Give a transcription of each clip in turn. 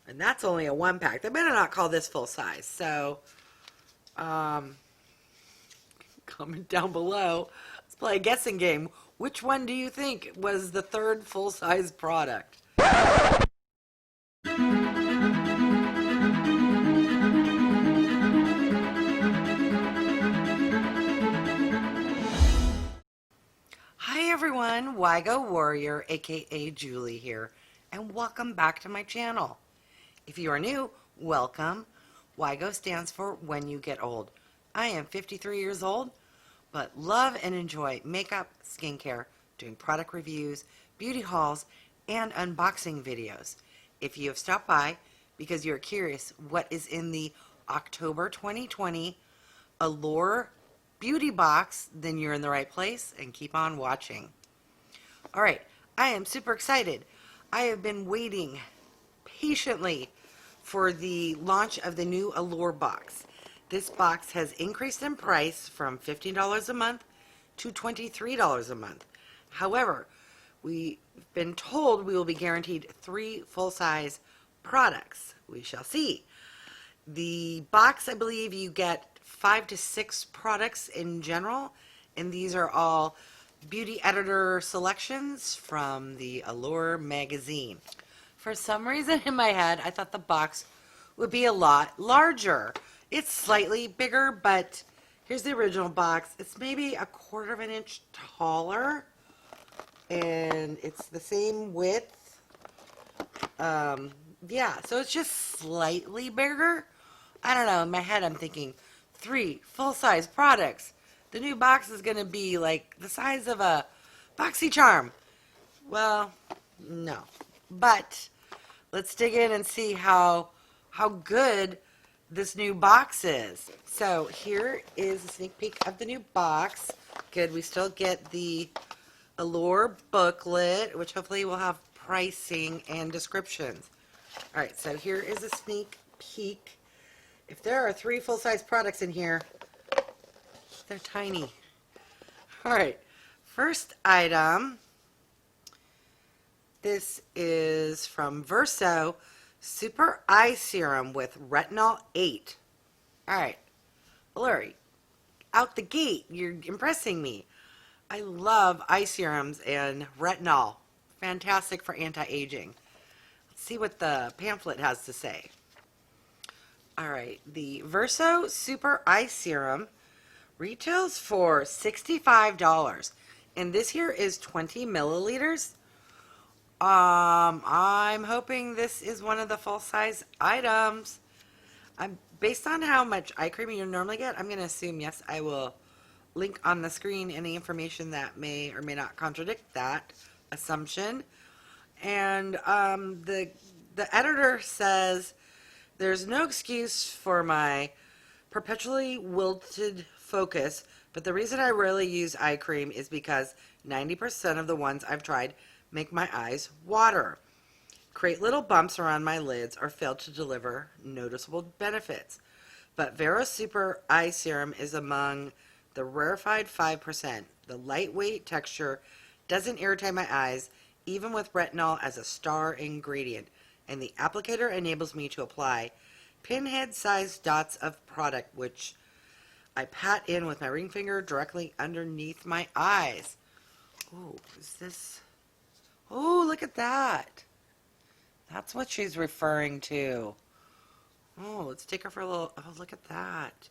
And that's only a 1-pack. They better not call this full size. So, comment down below. Let's play a guessing game. Which one do you think was the third full-size product? Hi everyone, Wygo Warrior, aka Julie here, and welcome back to my channel. If you are new, welcome. Wygo stands for When You Get Old. I am 53 years old, but love and enjoy makeup, skincare, doing product reviews, beauty hauls, and unboxing videos. If you have stopped by because you're curious what is in the October 2020 Allure Beauty Box, then you're in the right place and keep on watching. Alright, I am super excited. I have been waiting patiently for the launch of the new Allure box. This box has increased in price from $15 a month to $23 a month. However, we've been told we will be guaranteed 3 full-size products. We shall see. The box, I believe you get 5 to 6 products in general, and these are all beauty editor selections from the Allure magazine. For some reason in my head, I thought the box would be a lot larger. It's slightly bigger, but here's the original box. It's maybe a 1/4 of an inch taller, and it's the same width. Yeah, so it's just slightly bigger. I don't know, in my head I'm thinking 3 full-size products. The new box is going to be like the size of a BoxyCharm. Well, no. But let's dig in and see how good this new box is. So here is a sneak peek of the new box. Good, we still get the Allure booklet, which hopefully will have pricing and descriptions. Alright, so here is a sneak peek. If there are 3 full-size products in here, they're tiny. Alright, first item. This is from Verso Super Eye Serum with Retinol 8. Alright, Allure, out the gate, you're impressing me. I love eye serums and retinol. Fantastic for anti-aging. Let's see what the pamphlet has to say. Alright, the Verso Super Eye Serum retails for $65. And this here is 20 milliliters. I'm hoping this is one of the full-size items. Based on how much eye cream you normally get, I'm going to assume yes. I will link on the screen any information that may or may not contradict that assumption. And the editor says, there's no excuse for my perpetually wilted focus, but the reason I rarely use eye cream is because 90% of the ones I've tried make my eyes water, create little bumps around my lids, or fail to deliver noticeable benefits. But Verso Super Eye Serum is among the rarefied 5%. The lightweight texture doesn't irritate my eyes, even with retinol as a star ingredient, and the applicator enables me to apply pinhead-sized dots of product, which I pat in with my ring finger directly underneath my eyes. Oh, is this... Oh, look at that. That's what she's referring to. Oh, let's take her for a little... Oh, look at that.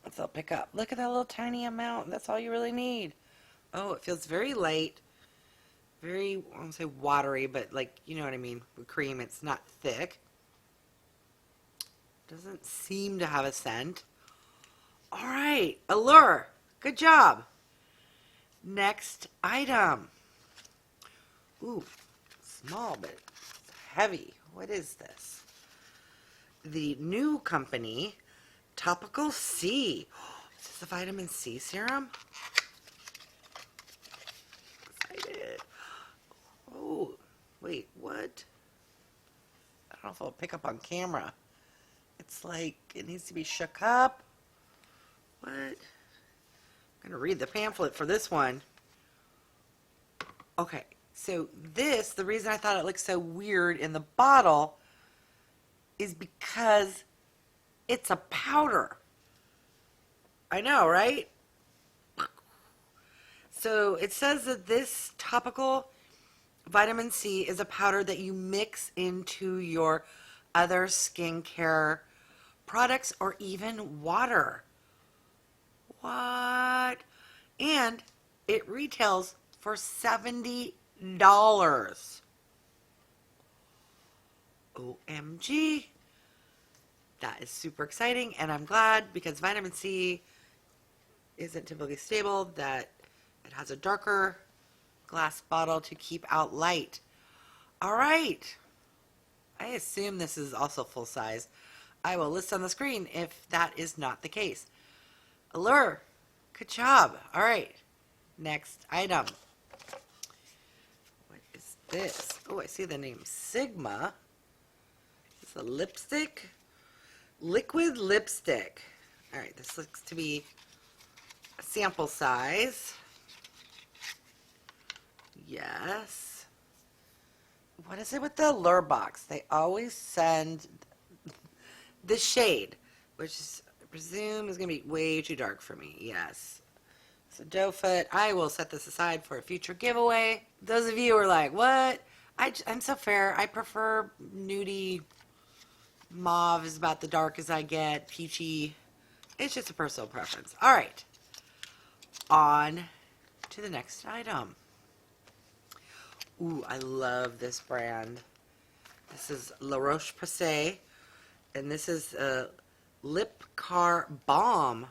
Let's all pick up. Look at that little tiny amount. That's all you really need. Oh, it feels very light. Very, I won't say watery, but like, you know what I mean. With cream, it's not thick. Doesn't seem to have a scent. Alright, Allure. Good job. Next item. Ooh, small but heavy. What is this? The Nue Company Topical C. Is this a vitamin C serum? Excited. Oh, wait, what? I don't know if it'll pick up on camera. It's like it needs to be shook up. What? I'm going to read the pamphlet for this one. Okay, So this, the reason I thought it looked so weird in the bottle is because it's a powder. I know, right? So it says that this topical vitamin C is a powder that you mix into your other skincare products or even water. What? And it retails for $70. OMG. That is super exciting, and I'm glad because vitamin C isn't typically stable, that it has a darker glass bottle to keep out light. All right. I assume this is also full size. I will list on the screen if that is not the case. Allure. Good job. All right. Next item. What is this? Oh, I see the name Sigma. It's a lipstick. Liquid lipstick. All right. This looks to be a sample size. Yes. What is it with the Allure box? They always send the shade, which is, I presume is going to be way too dark for me. Yes. So doe foot. I will set this aside for a future giveaway. Those of you who are like, what? I'm so fair. I prefer nudie. Mauve is about the darkest I get. Peachy. It's just a personal preference. All right. On to the next item. Ooh, I love this brand. This is La Roche Posay, and this is a Lipikar Balm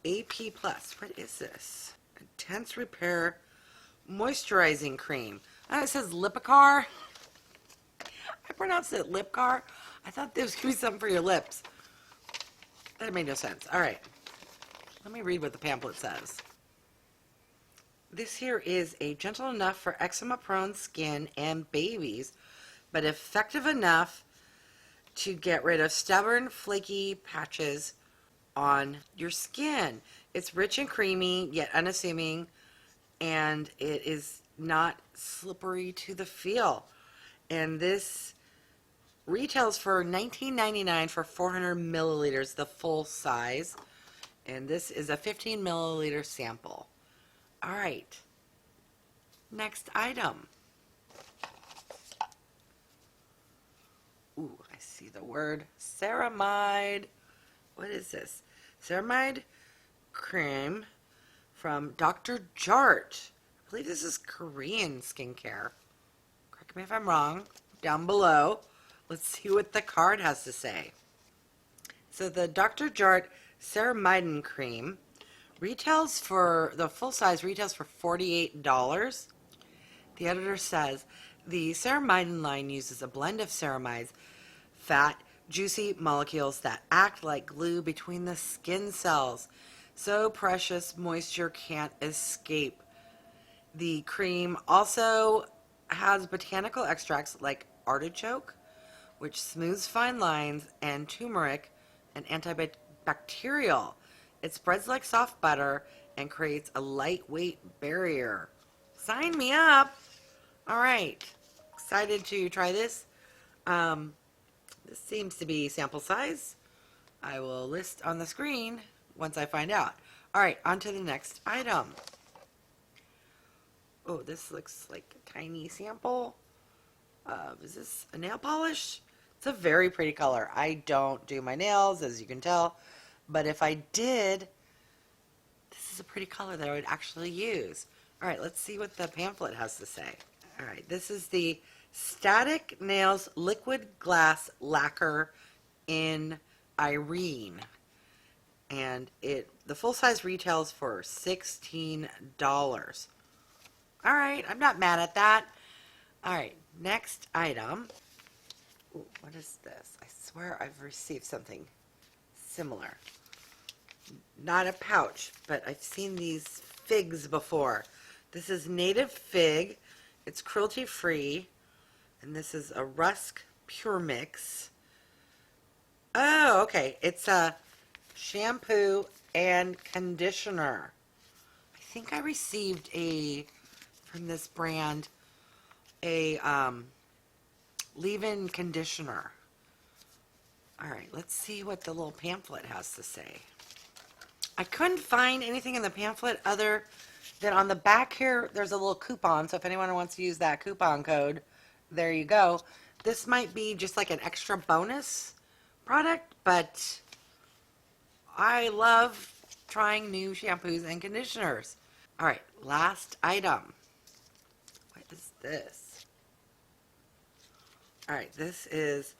AP+. What is this? Intense Repair Moisturizing Cream. Oh, it says Lipikar. I pronounced it Lipikar. I thought there was going to be something for your lips. That made no sense. All right. Let me read what the pamphlet says. This here is a gentle enough for eczema-prone skin and babies, but effective enough to get rid of stubborn, flaky patches on your skin. It's rich and creamy, yet unassuming, and it is not slippery to the feel. And this retails for $19.99 for 400 milliliters, the full size. And this is a 15 milliliter sample. All right. Next item. Ooh, I see the word ceramide. What is this? Ceramide cream from Dr.Jart. I believe this is Korean skincare. Correct me if I'm wrong. Down below. Let's see what the card has to say. So the Dr.Jart Ceramindin cream retails for, the full size retails for $48. The editor says, the Ceramindin line uses a blend of ceramides, fat, juicy molecules that act like glue between the skin cells. So precious moisture can't escape. The cream also has botanical extracts like artichoke, which smooths fine lines, and turmeric, an antibacterial. It spreads like soft butter and creates a lightweight barrier. Sign me up. All right. Excited to try this. This seems to be sample size. I will list on the screen once I find out. All right, on to the next item. Oh, this looks like a tiny sample. Is this a nail polish? It's a very pretty color. I don't do my nails, as you can tell. But if I did, this is a pretty color that I would actually use. All right, let's see what the pamphlet has to say. All right, this is the Static Nails Liquid Glass Lacquer in Irene. And the full size retails for $16. All right, I'm not mad at that. All right, next item. Ooh, what is this? I swear I've received something similar. Not a pouch, but I've seen these figs before. This is native fig. It's cruelty-free. And this is a Rusk Pure Mix. Oh, okay. It's a shampoo and conditioner. I think I received a from this brand, a leave-in conditioner. All right, let's see what the little pamphlet has to say. I couldn't find anything in the pamphlet other than on the back here, there's a little coupon. So if anyone wants to use that coupon code, there you go. This might be just like an extra bonus product, but I love trying new shampoos and conditioners. All right, last item. What is this? All right, this is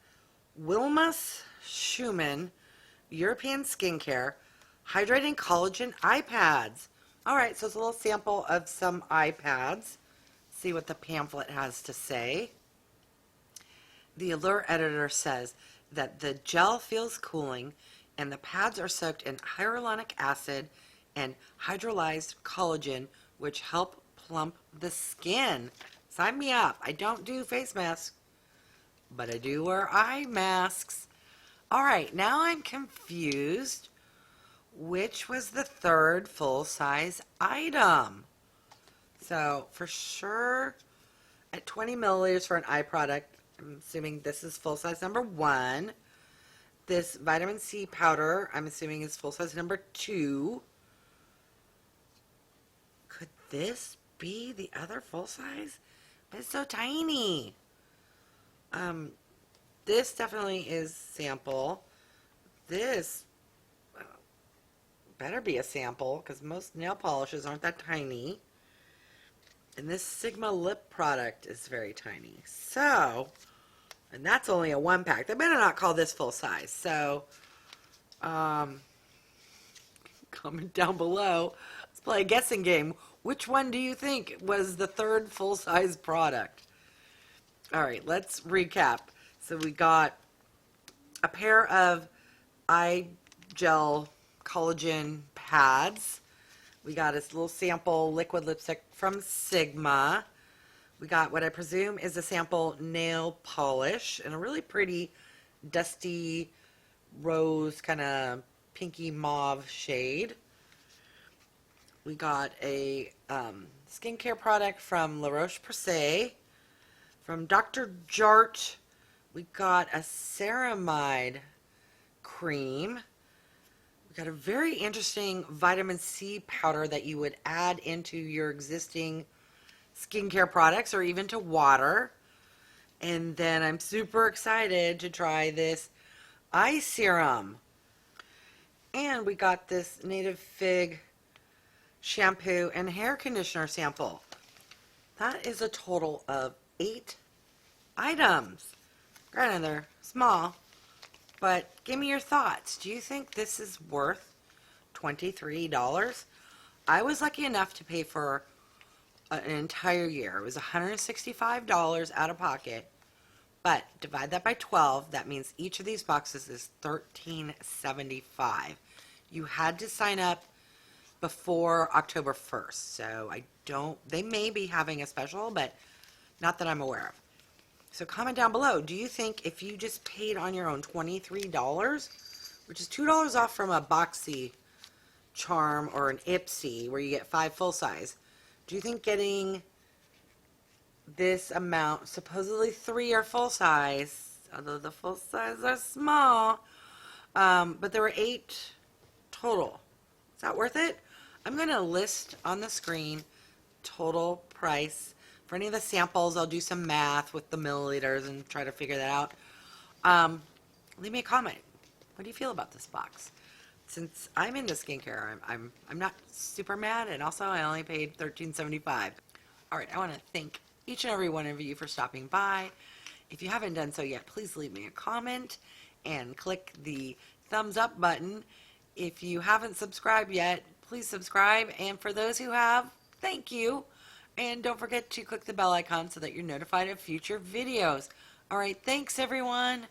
Wilma's Schumann European Skincare Hydrating Collagen Eye Pads. All right, so it's a little sample of some eye pads. See what the pamphlet has to say. The Allure editor says that the gel feels cooling and the pads are soaked in hyaluronic acid and hydrolyzed collagen, which help plump the skin. Sign me up. I don't do face masks, but I do wear eye masks. All right, now I'm confused. Which was the third full-size item? So for sure, at 20 milliliters for an eye product, I'm assuming this is full-size number 1. This vitamin C powder, I'm assuming is full-size number 2. Could this be the other full-size? But it's so tiny. This definitely is sample. This better be a sample because most nail polishes aren't that tiny. And this Sigma lip product is very tiny. So, and that's only a 1-pack. They better not call this full size. So, comment down below. Let's play a guessing game. Which one do you think was the third full-size product? All right, let's recap. So we got a pair of eye gel collagen pads. We got this little sample liquid lipstick from Sigma. We got what I presume is a sample nail polish in a really pretty dusty rose kind of pinky mauve shade. We got a skincare product from Roche Posay. From Dr.Jart, we got a ceramide cream. We got a very interesting vitamin C powder that you would add into your existing skincare products or even to water. And then I'm super excited to try this eye serum. And we got this native fig shampoo and hair conditioner sample. That is a total of 8 items. Granted, they're small, but give me your thoughts. Do you think this is worth $23? I was lucky enough to pay for an entire year. It was $165 out of pocket, but divide that by 12. That means each of these boxes is $13.75. You had to sign up before October 1st, so they may be having a special, but not that I'm aware of. So comment down below, do you think if you just paid on your own $23, which is $2 off from a Boxy Charm or an Ipsy where you get 5 full size, do you think getting this amount, supposedly 3 are full size, although the full size are small, but there were 8 total. Is that worth it? I'm going to list on the screen total price. For any of the samples, I'll do some math with the milliliters and try to figure that out. Leave me a comment. What do you feel about this box? Since I'm into skincare, I'm not super mad, and also I only paid $13.75. All right, I want to thank each and every one of you for stopping by. If you haven't done so yet, please leave me a comment and click the thumbs up button. If you haven't subscribed yet, please subscribe. And for those who have, thank you. And don't forget to click the bell icon so that you're notified of future videos. All right, thanks everyone.